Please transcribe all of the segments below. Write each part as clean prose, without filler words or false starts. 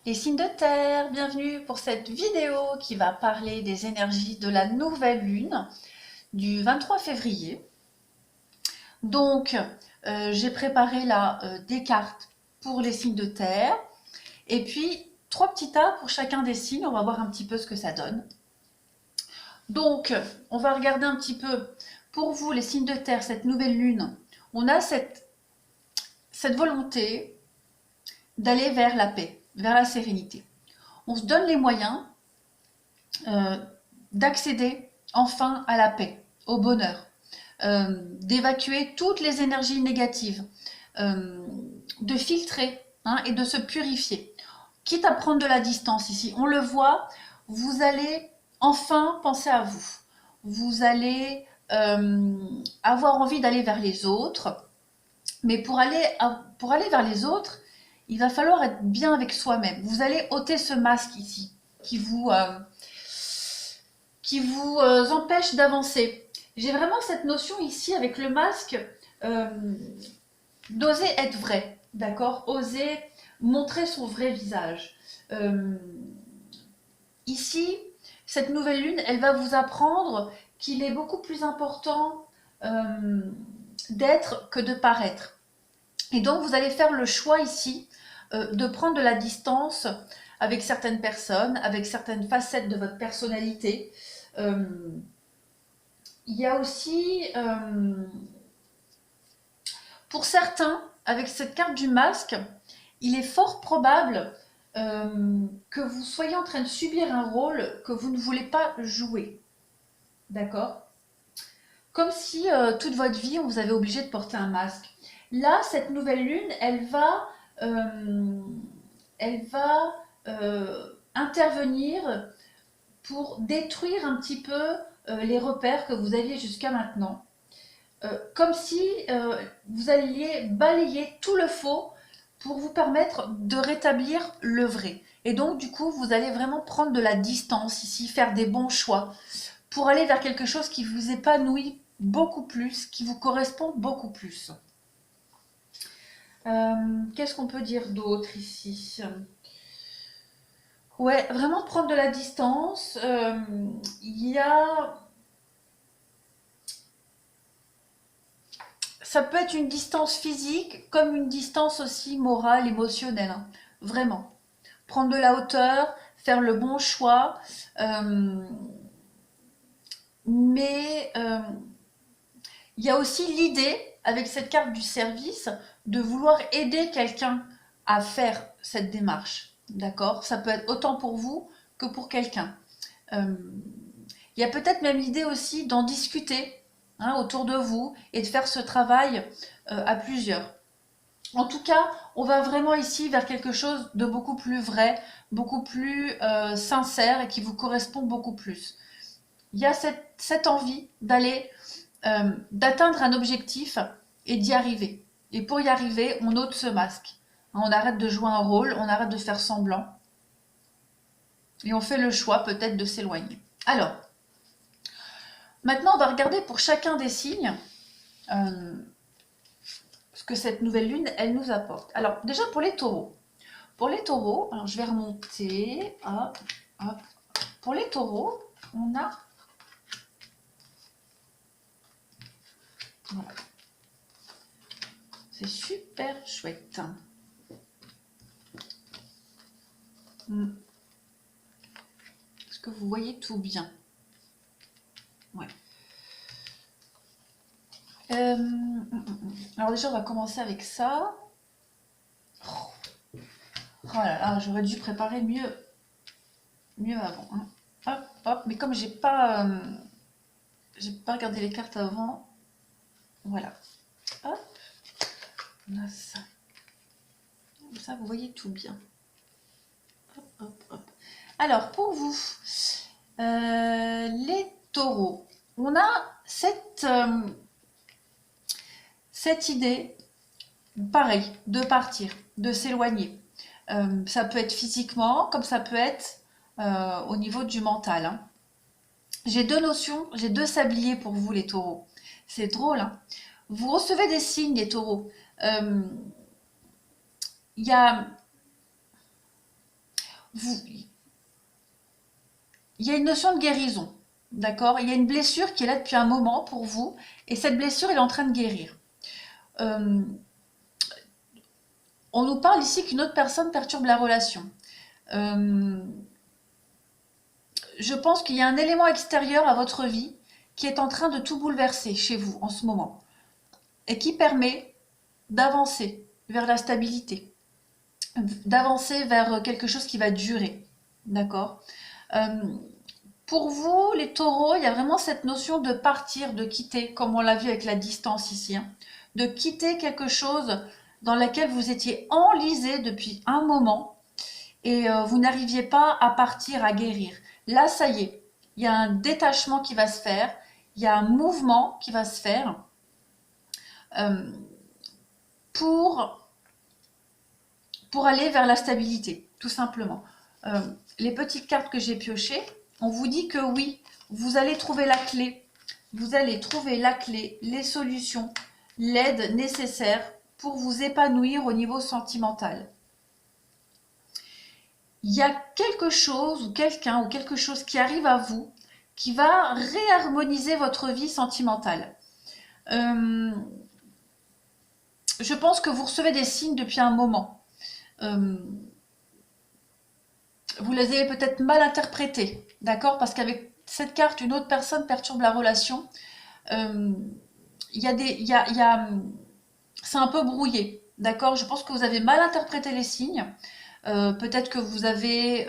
Les signes de terre, bienvenue pour cette vidéo qui va parler des énergies de la nouvelle lune du 23 février. Donc, j'ai préparé là des cartes pour les signes de terre et puis 3 petits tas pour chacun des signes. On va voir un petit peu ce que ça donne. Donc, on va regarder un petit peu pour vous les signes de terre, cette nouvelle lune. On a cette volonté d'aller vers la paix, vers la sérénité. On se donne les moyens d'accéder enfin à la paix, au bonheur, d'évacuer toutes les énergies négatives, de filtrer et de se purifier. Quitte à prendre de la distance ici, on le voit, vous allez enfin penser à vous. Vous allez avoir envie d'aller vers les autres, mais pour aller vers les autres, il va falloir être bien avec soi-même. Vous allez ôter ce masque ici qui vous empêche d'avancer. J'ai vraiment cette notion ici avec le masque d'oser être vrai, d'accord? Oser montrer son vrai visage. Ici, cette nouvelle lune, elle va vous apprendre qu'il est beaucoup plus important d'être que de paraître. Et donc, vous allez faire le choix ici de prendre de la distance avec certaines personnes, avec certaines facettes de votre personnalité. Il y a aussi, pour certains, avec cette carte du masque, il est fort probable que vous soyez en train de subir un rôle que vous ne voulez pas jouer. D'accord? Comme si toute votre vie, on vous avait obligé de porter un masque. Là, cette nouvelle lune, elle va intervenir pour détruire un petit peu les repères que vous aviez jusqu'à maintenant. Comme si vous alliez balayer tout le faux pour vous permettre de rétablir le vrai. Et donc, du coup, vous allez vraiment prendre de la distance ici, faire des bons choix pour aller vers quelque chose qui vous épanouit beaucoup plus, qui vous correspond beaucoup plus. Qu'est-ce qu'on peut dire d'autre ici? Ouais, vraiment prendre de la distance. Il y a... Ça peut être une distance physique comme une distance aussi morale, émotionnelle. Vraiment. Prendre de la hauteur, faire le bon choix. Mais il y a aussi l'idée, avec cette carte du service, de vouloir aider quelqu'un à faire cette démarche. D'accord? Ça peut être autant pour vous que pour quelqu'un. Il y a peut-être même l'idée aussi d'en discuter autour de vous et de faire ce travail à plusieurs. En tout cas, on va vraiment ici vers quelque chose de beaucoup plus vrai, beaucoup plus sincère et qui vous correspond beaucoup plus. Il y a cette envie d'aller, d'atteindre un objectif et d'y arriver. Et pour y arriver, on ôte ce masque. On arrête de jouer un rôle, on arrête de faire semblant. Et on fait le choix peut-être de s'éloigner. Alors, maintenant on va regarder pour chacun des signes ce que cette nouvelle lune, elle nous apporte. Alors, déjà pour les taureaux. Pour les taureaux, alors je vais remonter. Hop, hop. Pour les taureaux, on a... Voilà. C'est super chouette. Est-ce que vous voyez tout bien? Ouais. Alors déjà, on va commencer avec ça. Oh là là, j'aurais dû préparer mieux avant. Hop, hop. Mais comme j'ai pas regardé les cartes avant, voilà. Hop, on a ça. Comme ça, vous voyez tout bien. Hop, hop, hop. Alors, pour vous, les taureaux, on a cette idée, pareil, de partir, de s'éloigner. Ça peut être physiquement, comme ça peut être au niveau du mental. J'ai deux notions, j'ai deux sabliers pour vous, les taureaux. C'est drôle, hein. Vous recevez des signes, les taureaux. Il y a il y a une notion de guérison, d'accord? Il y a une blessure qui est là depuis un moment pour vous, et cette blessure, elle est en train de guérir. Euh, on nous parle ici qu'une autre personne perturbe la relation. Euh, je pense qu'il y a un élément extérieur à votre vie qui est en train de tout bouleverser chez vous en ce moment, et qui permet d'avancer vers la stabilité, d'avancer vers quelque chose qui va durer, d'accord? Euh, Pour vous, les taureaux, il y a vraiment cette notion de partir, de quitter, comme on l'a vu avec la distance ici, hein, de quitter quelque chose dans laquelle vous étiez enlisé depuis un moment et vous n'arriviez pas à partir, à guérir. Là, ça y est, il y a un détachement qui va se faire, il y a un mouvement qui va se faire euh, pour, pour aller vers la stabilité, tout simplement. Euh, les petites cartes que j'ai piochées, on vous dit que oui, vous allez trouver la clé. Vous allez trouver la clé, les solutions, l'aide nécessaire pour vous épanouir au niveau sentimental. Il y a quelque chose ou quelqu'un ou quelque chose qui arrive à vous qui va réharmoniser votre vie sentimentale. Je pense que vous recevez des signes depuis un moment. Vous les avez peut-être mal interprétés, d'accord? Parce qu'avec cette carte, une autre personne perturbe la relation. Il y a des, il y a, c'est un peu brouillé, d'accord? Je pense que vous avez mal interprété les signes. Peut-être que vous avez,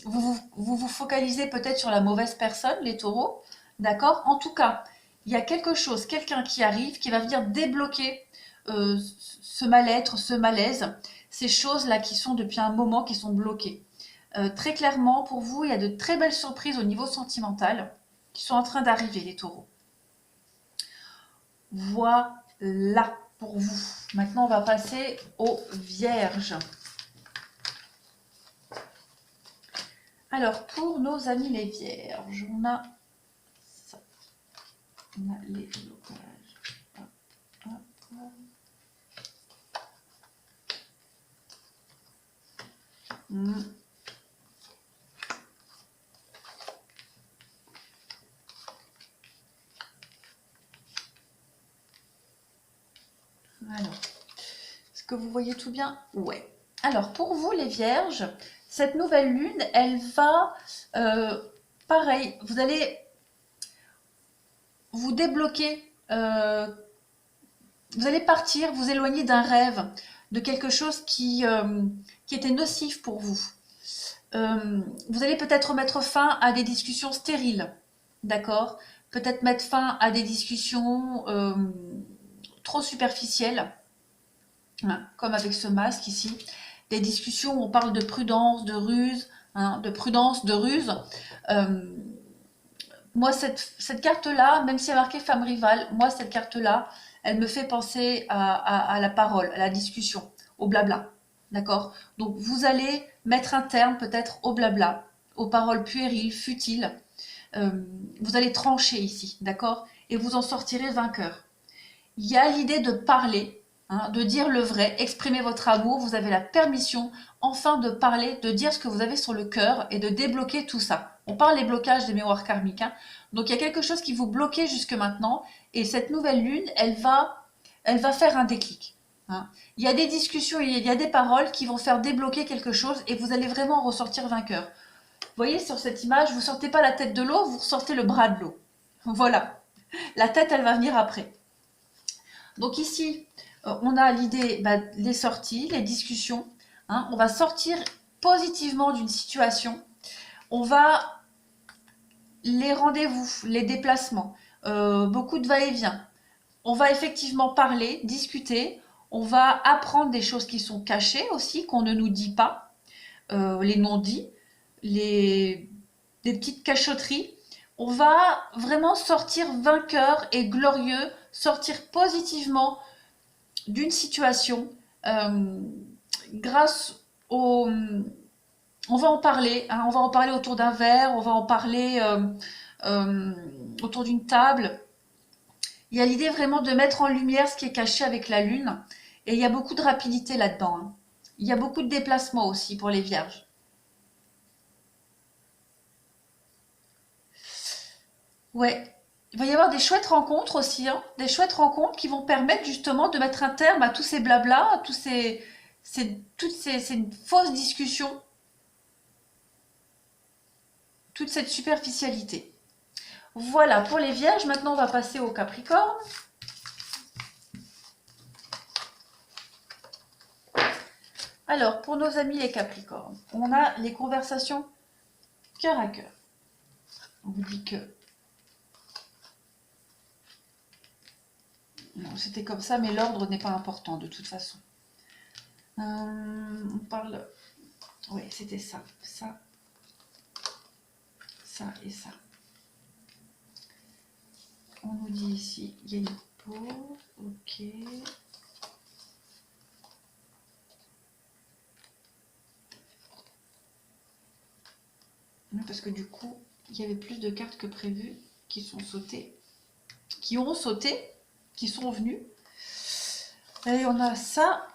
vous focalisez peut-être sur la mauvaise personne, les taureaux, d'accord? En tout cas, il y a quelque chose, quelqu'un qui arrive, qui va venir débloquer ce mal-être, ce malaise, ces choses-là qui sont depuis un moment, qui sont bloquées. Très clairement, pour vous, il y a de très belles surprises au niveau sentimental qui sont en train d'arriver, les taureaux. Voilà pour vous. Maintenant, on va passer aux vierges. Alors, pour nos amis les vierges, on a ça. On a les blocages. Hop, hop, hop. Alors, est-ce que vous voyez tout bien? Ouais. Alors, pour vous les vierges, cette nouvelle lune, elle va, pareil, vous allez vous débloquer, vous allez partir, vous éloigner d'un rêve, de quelque chose qui était nocif pour vous. Vous allez peut-être mettre fin à des discussions stériles, d'accord? Peut-être mettre fin à des discussions trop superficielles, hein, comme avec ce masque ici. Des discussions où on parle de prudence, de ruse, hein, de prudence, de ruse. Moi, cette carte-là, même si elle a marqué femme rivale, moi, cette carte-là, elle me fait penser à la parole, à la discussion, au blabla. D'accord? Donc, vous allez mettre un terme peut-être au blabla, aux paroles puériles, futiles. Vous allez trancher ici, d'accord? Et vous en sortirez vainqueur. Il y a l'idée de parler, hein, de dire le vrai, exprimer votre amour. Vous avez la permission, enfin, de parler, de dire ce que vous avez sur le cœur et de débloquer tout ça. On parle des blocages des mémoires karmiques, hein. Donc, il y a quelque chose qui vous bloquait jusque maintenant. Et cette nouvelle lune, elle va faire un déclic, hein. Il y a des discussions, il y a des paroles qui vont faire débloquer quelque chose et vous allez vraiment ressortir vainqueur. Vous voyez sur cette image, vous ne sortez pas la tête de l'eau, vous ressortez le bras de l'eau. Voilà. La tête, elle va venir après. Donc ici, on a l'idée, les sorties, les discussions, hein. On va sortir positivement d'une situation. On va les rendez-vous, les déplacements, beaucoup de va-et-vient. On va effectivement parler, discuter. On va apprendre des choses qui sont cachées aussi, qu'on ne nous dit pas, les non-dits, des petites cachotteries. On va vraiment sortir vainqueur et glorieux, sortir positivement d'une situation grâce au... On va en parler, hein, on va en parler autour d'un verre, on va en parler autour d'une table. Il y a l'idée vraiment de mettre en lumière ce qui est caché avec la lune. Et il y a beaucoup de rapidité là-dedans, hein. Il y a beaucoup de déplacements aussi pour les vierges. Ouais. Il va y avoir des chouettes rencontres aussi, hein, des chouettes rencontres qui vont permettre justement de mettre un terme à tous ces blablas, à tous ces fausses discussions, toute cette superficialité. Voilà pour les vierges. Maintenant, on va passer au Capricorne. Alors, pour nos amis les Capricornes, on a les conversations cœur à cœur. On vous dit que non, c'était comme ça, mais l'ordre n'est pas important de toute façon. On parle... Oui, c'était ça, ça, ça et ça. On nous dit ici, il y a une pause, ok. Parce que du coup, il y avait plus de cartes que prévu qui sont sautées, qui ont sauté, qui sont venues. Et on a ça.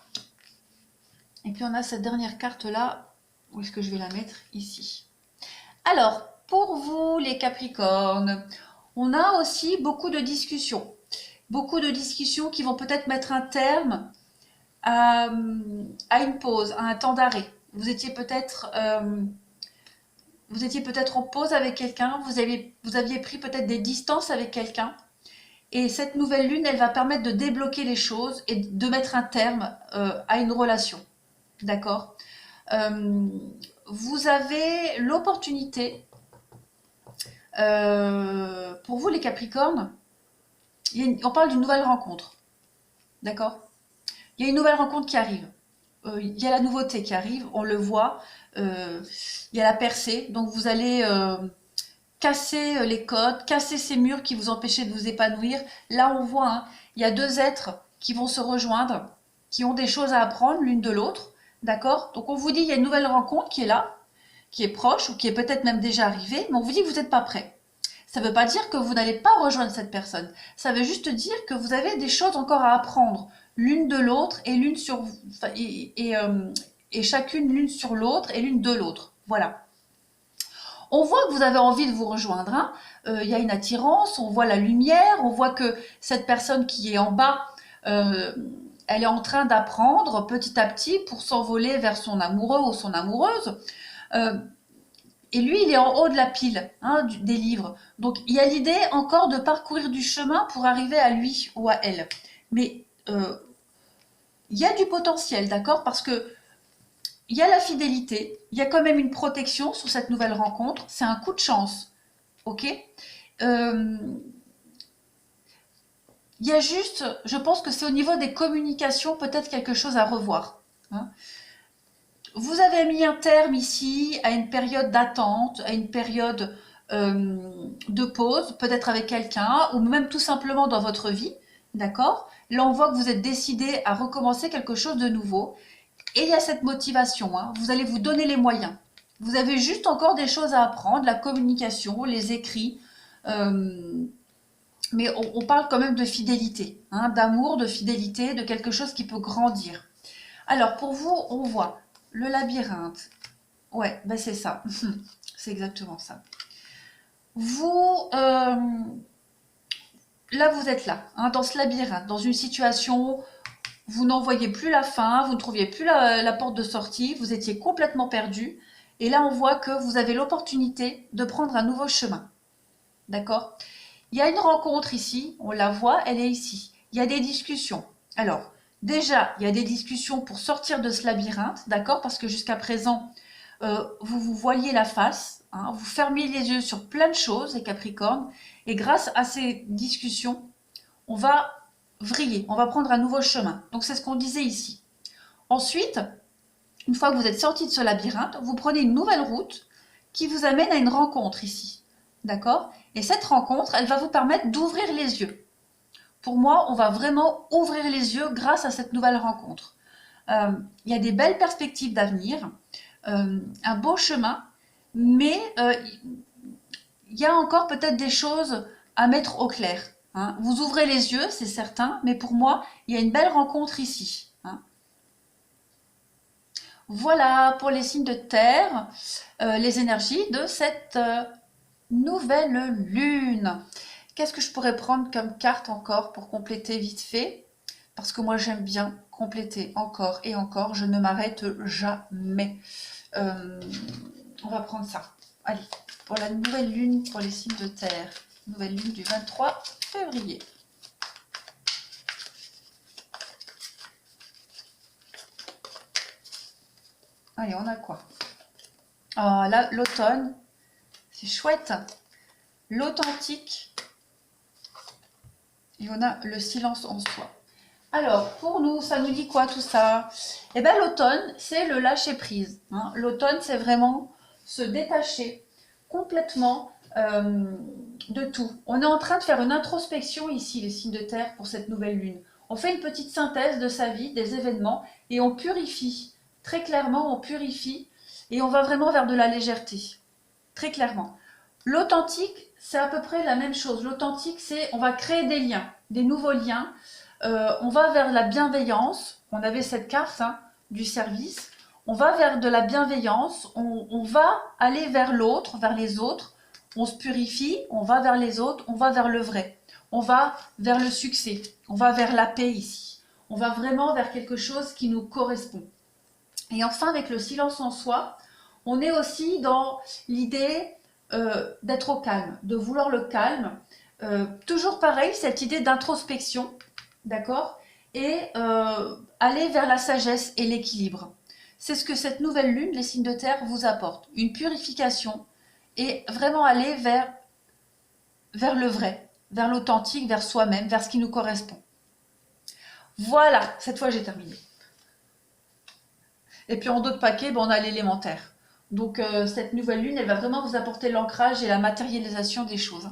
Et puis on a cette dernière carte là. Où est-ce que je vais la mettre? Ici. Alors, pour vous les Capricornes, on a aussi beaucoup de discussions. Beaucoup de discussions qui vont peut-être mettre un terme à une pause, à un temps d'arrêt. Vous étiez peut-être en pause avec quelqu'un, vous aviez pris peut-être des distances avec quelqu'un. Et cette nouvelle lune, elle va permettre de débloquer les choses et de mettre un terme à une relation. D'accord? Vous avez l'opportunité, pour vous les Capricornes, on parle d'une nouvelle rencontre. D'accord? Il y a une nouvelle rencontre qui arrive. Il y a la nouveauté qui arrive, on le voit. Il y a la percée, donc vous allez casser les codes, casser ces murs qui vous empêchaient de vous épanouir. Là, on voit, hein, il y a deux êtres qui vont se rejoindre, qui ont des choses à apprendre l'une de l'autre. D'accord? Donc, on vous dit, il y a une nouvelle rencontre qui est là, qui est proche, ou qui est peut-être même déjà arrivée, mais on vous dit que vous n'êtes pas prêt. Ça ne veut pas dire que vous n'allez pas rejoindre cette personne. Ça veut juste dire que vous avez des choses encore à apprendre, l'une de l'autre, et l'une sur et chacune l'une sur l'autre, et l'une de l'autre. Voilà. On voit que vous avez envie de vous rejoindre, hein. Y a une attirance, on voit la lumière, on voit que cette personne qui est en bas, euh, elle est en train d'apprendre petit à petit pour s'envoler vers son amoureux ou son amoureuse. Euh, et lui, il est en haut de la pile, hein, des livres. Donc, il y a l'idée encore de parcourir du chemin pour arriver à lui ou à elle. Mais il y a du potentiel, d'accord? Parce que il y a la fidélité, il y a quand même une protection sur cette nouvelle rencontre. C'est un coup de chance, ok? euh, Il y a juste, je pense que c'est au niveau des communications peut-être quelque chose à revoir, hein. Vous avez mis un terme ici à une période d'attente, à une période de pause, peut-être avec quelqu'un, ou même tout simplement dans votre vie, d'accord? Là, on voit que vous êtes décidé à recommencer quelque chose de nouveau. Et il y a cette motivation, hein. Vous allez vous donner les moyens. Vous avez juste encore des choses à apprendre, la communication, les écrits. euh, mais on parle quand même de fidélité, hein, d'amour, de fidélité, de quelque chose qui peut grandir. Alors, pour vous, on voit le labyrinthe. Ouais, ben c'est ça. C'est exactement ça. Vous, là, vous êtes là, hein, dans ce labyrinthe, dans une situation, vous n'en voyez plus la fin, vous ne trouviez plus la porte de sortie, vous étiez complètement perdu. Et là, on voit que vous avez l'opportunité de prendre un nouveau chemin. D'accord? Il y a une rencontre ici, on la voit, elle est ici. Il y a des discussions. Alors, déjà, il y a des discussions pour sortir de ce labyrinthe, d'accord? Parce que jusqu'à présent, vous vous voiliez la face, hein, vous fermiez les yeux sur plein de choses, les Capricornes, et grâce à ces discussions, on va vriller, on va prendre un nouveau chemin. Donc c'est ce qu'on disait ici. Ensuite, une fois que vous êtes sorti de ce labyrinthe, vous prenez une nouvelle route qui vous amène à une rencontre ici. D'accord? Et cette rencontre, elle va vous permettre d'ouvrir les yeux. Pour moi, on va vraiment ouvrir les yeux grâce à cette nouvelle rencontre. Il y a des belles perspectives d'avenir, un beau chemin, mais il y a encore peut-être des choses à mettre au clair, hein. Vous ouvrez les yeux, c'est certain, mais pour moi, il y a une belle rencontre ici, hein. Voilà pour les signes de terre, les énergies de cette Nouvelle lune. Qu'est-ce que je pourrais prendre comme carte encore pour compléter vite fait? Parce que moi j'aime bien compléter encore et encore, je ne m'arrête jamais. Euh, on va prendre ça. Allez, pour la nouvelle lune pour les signes de terre. Nouvelle lune du 23 février. Allez, on a quoi? Oh, là, l'automne, c'est chouette. L'authentique. Et on a le silence en soi. Alors, pour nous, ça nous dit quoi tout ça? Eh bien, l'automne, c'est le lâcher-prise. Hein. L'automne, c'est vraiment se détacher complètement de tout. On est en train de faire une introspection ici, les signes de terre, pour cette nouvelle lune. On fait une petite synthèse de sa vie, des événements, et on purifie. Très clairement, on purifie, et on va vraiment vers de la légèreté. Très clairement. L'authentique, c'est à peu près la même chose. L'authentique, c'est on va créer des liens, des nouveaux liens. On va vers la bienveillance. On avait cette carte hein, du service. On va vers de la bienveillance. On va aller vers l'autre, vers les autres. On se purifie. On va vers les autres. On va vers le vrai. On va vers le succès. On va vers la paix ici. On va vraiment vers quelque chose qui nous correspond. Et enfin, avec le silence en soi, on est aussi dans l'idée d'être au calme, de vouloir le calme. Toujours pareil, cette idée d'introspection, d'accord? Et aller vers la sagesse et l'équilibre. C'est ce que cette nouvelle lune, les signes de terre, vous apporte. Une purification et vraiment aller vers le vrai, vers l'authentique, vers soi-même, vers ce qui nous correspond. Voilà, cette fois j'ai terminé. Et puis en d'autres paquets, ben, on a l'élémentaire. Donc cette nouvelle lune, elle va vraiment vous apporter l'ancrage et la matérialisation des choses.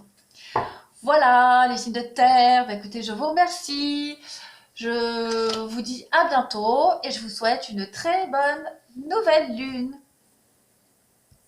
Voilà, les signes de terre. Ben, écoutez, je vous remercie. Je vous dis à bientôt et je vous souhaite une très bonne nouvelle lune.